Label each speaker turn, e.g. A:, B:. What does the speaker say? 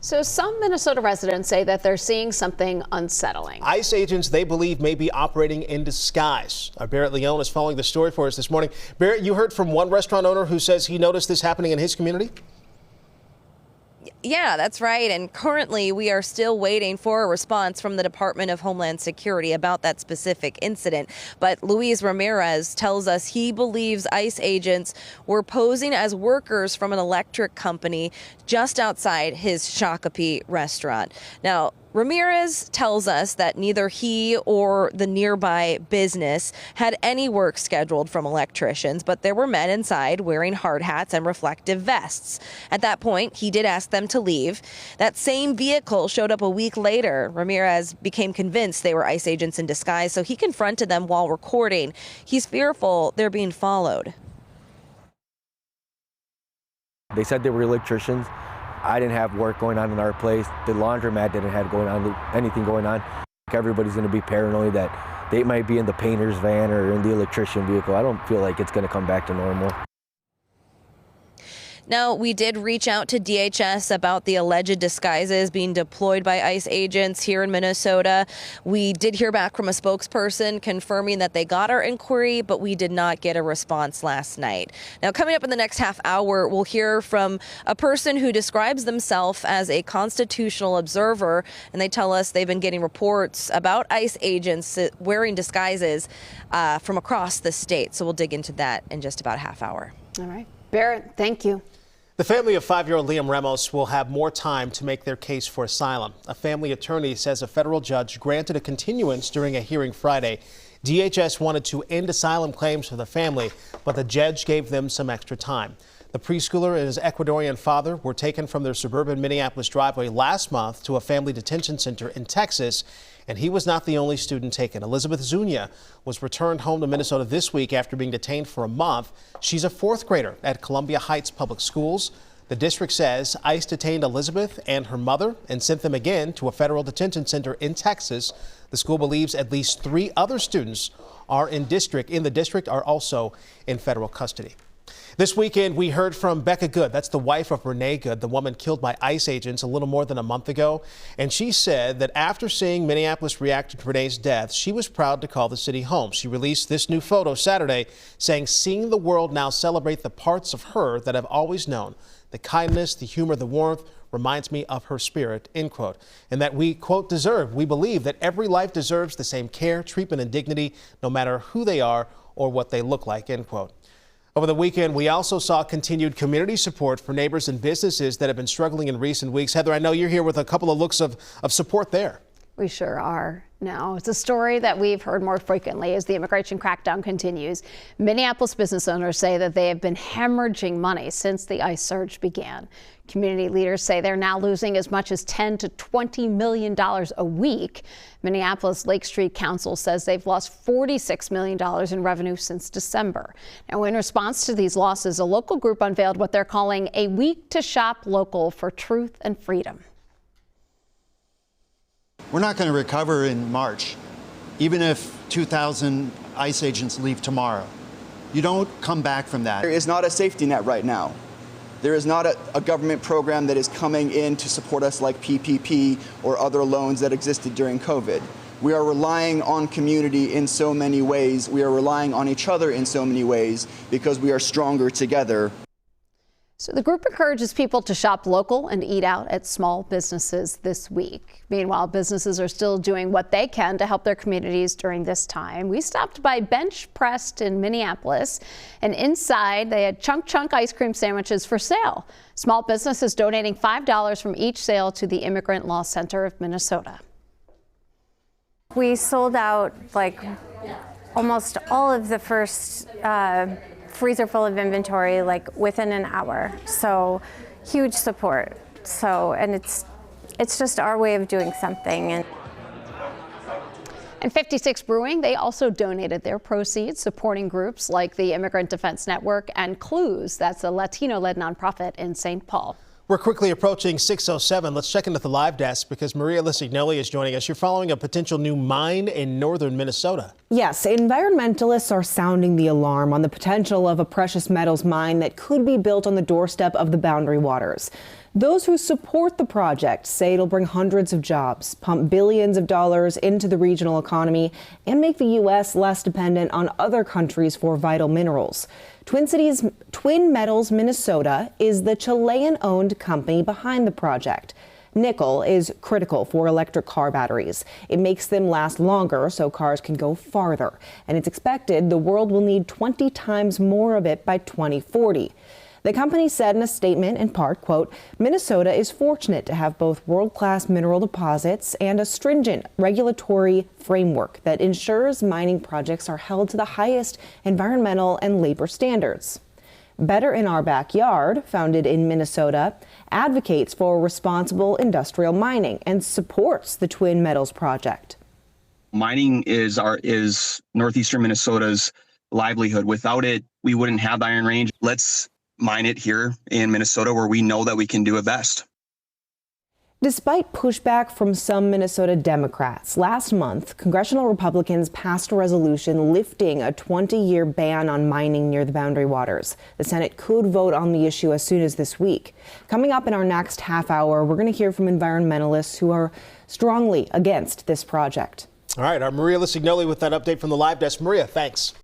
A: So some Minnesota residents say that they're seeing something unsettling.
B: ICE agents they believe may be operating in disguise. Our Barrett Leone is following the story for us this morning. Barrett, you heard from one restaurant owner who says he noticed this happening in his community?
C: Yeah, that's right. And currently we are still waiting for a response from the Department of Homeland Security about that specific incident. But Luis Ramirez tells us he believes ICE agents were posing as workers from an electric company just outside his Shakopee restaurant. Now, Ramirez tells us that neither he or the nearby business had any work scheduled from electricians, but there were men inside wearing hard hats and reflective vests. At that point, he did ask them to leave. That same vehicle showed up a week later. Ramirez became convinced they were ICE agents in disguise, so he confronted them while recording. He's fearful they're being followed.
D: They said they were electricians. I didn't have work going on in our place. The laundromat didn't have anything going on. Everybody's going to be paranoid that they might be in the painter's van or in the electrician vehicle. I don't feel like it's going to come back to normal.
C: Now, we did reach out to DHS about the alleged disguises being deployed by ICE agents here in Minnesota. We did hear back from a spokesperson confirming that they got our inquiry, but we did not get a response last night. Now, coming up in the next half hour, we'll hear from a person who describes themselves as a constitutional observer, and they tell us they've been getting reports about ICE agents wearing disguises from across the state. So we'll dig into that in just about a half hour.
A: All right. Barrett, thank you.
B: The family of 5-year-old Liam Ramos will have more time to make their case for asylum. A family attorney says a federal judge granted a continuance during a hearing Friday. DHS wanted to end asylum claims for the family, but the judge gave them some extra time. The preschooler and his Ecuadorian father were taken from their suburban Minneapolis driveway last month to a family detention center in Texas, and he was not the only student taken. Elizabeth Zuniga was returned home to Minnesota this week after being detained for a month. She's a fourth grader at Columbia Heights Public Schools. The district says ICE detained Elizabeth and her mother and sent them again to a federal detention center in Texas. The school believes at least 3 other students are in the district are also in federal custody. This weekend, we heard from Becca Good. That's the wife of Renee Good, the woman killed by ICE agents a little more than a month ago. And she said that after seeing Minneapolis react to Renee's death, she was proud to call the city home. She released this new photo Saturday saying, "Seeing the world now celebrate the parts of her that I've always known. The kindness, the humor, the warmth reminds me of her spirit," end quote. And that we, quote, we believe that every life deserves the same care, treatment, and dignity, no matter who they are or what they look like, end quote. Over the weekend, we also saw continued community support for neighbors and businesses that have been struggling in recent weeks. Heather, I know you're here with a couple of looks of support there.
A: We sure are. Now, it's a story that we've heard more frequently as the immigration crackdown continues. Minneapolis business owners say that they have been hemorrhaging money since the ICE surge began. Community leaders say they're now losing as much as $10 to $20 million a week. Minneapolis Lake Street Council says they've lost $46 million in revenue since December. Now, in response to these losses, a local group unveiled what they're calling a week to shop local for truth and freedom.
E: We're not going to recover in March, even if 2,000 ICE agents leave tomorrow. You don't come back from that.
F: There is not a safety net right now. There is not a government program that is coming in to support us like PPP or other loans that existed during COVID. We are relying on community in so many ways. We are relying on each other in so many ways because we are stronger together.
A: So the group encourages people to shop local and eat out at small businesses this week. Meanwhile, businesses are still doing what they can to help their communities during this time. We stopped by Bench Pressed in Minneapolis, and inside they had chunk ice cream sandwiches for sale. Small businesses donating $5 from each sale to the Immigrant Law Center of Minnesota.
G: We sold out like almost all of the first freezer full of inventory like within an hour. So huge support. So, and it's just our way of doing something.
A: And 56 Brewing, they also donated their proceeds supporting groups like the Immigrant Defense Network and Clues. That's a Latino-led nonprofit in St. Paul.
B: We're quickly approaching 6:07. Let's check into the live desk because Maria Lisignoli is joining us. You're following a potential new mine in northern Minnesota.
H: Yes, environmentalists are sounding the alarm on the potential of a precious metals mine that could be built on the doorstep of the Boundary Waters. Those who support the project say it'll bring hundreds of jobs, pump billions of dollars into the regional economy, and make the U.S. less dependent on other countries for vital minerals. Twin Metals Minnesota is the Chilean-owned company behind the project. Nickel is critical for electric car batteries. It makes them last longer so cars can go farther. And it's expected the world will need 20 times more of it by 2040. The company said in a statement, in part, quote, Minnesota is fortunate to have both world-class mineral deposits and a stringent regulatory framework that ensures mining projects are held to the highest environmental and labor standards. Better in Our Backyard, founded in Minnesota, advocates for responsible industrial mining and supports the Twin Metals project.
I: Mining is northeastern Minnesota's livelihood. Without it, we wouldn't have the Iron Range. Let's mine it here in Minnesota where we know that we can do it best.
H: Despite pushback from some Minnesota Democrats, last month, congressional Republicans passed a resolution lifting a 20-year ban on mining near the Boundary Waters. The Senate could vote on the issue as soon as this week. Coming up in our next half hour, we're going to hear from environmentalists who are strongly against this project.
B: All right, our Maria Lisignoli with that update from the live desk. Maria, thanks.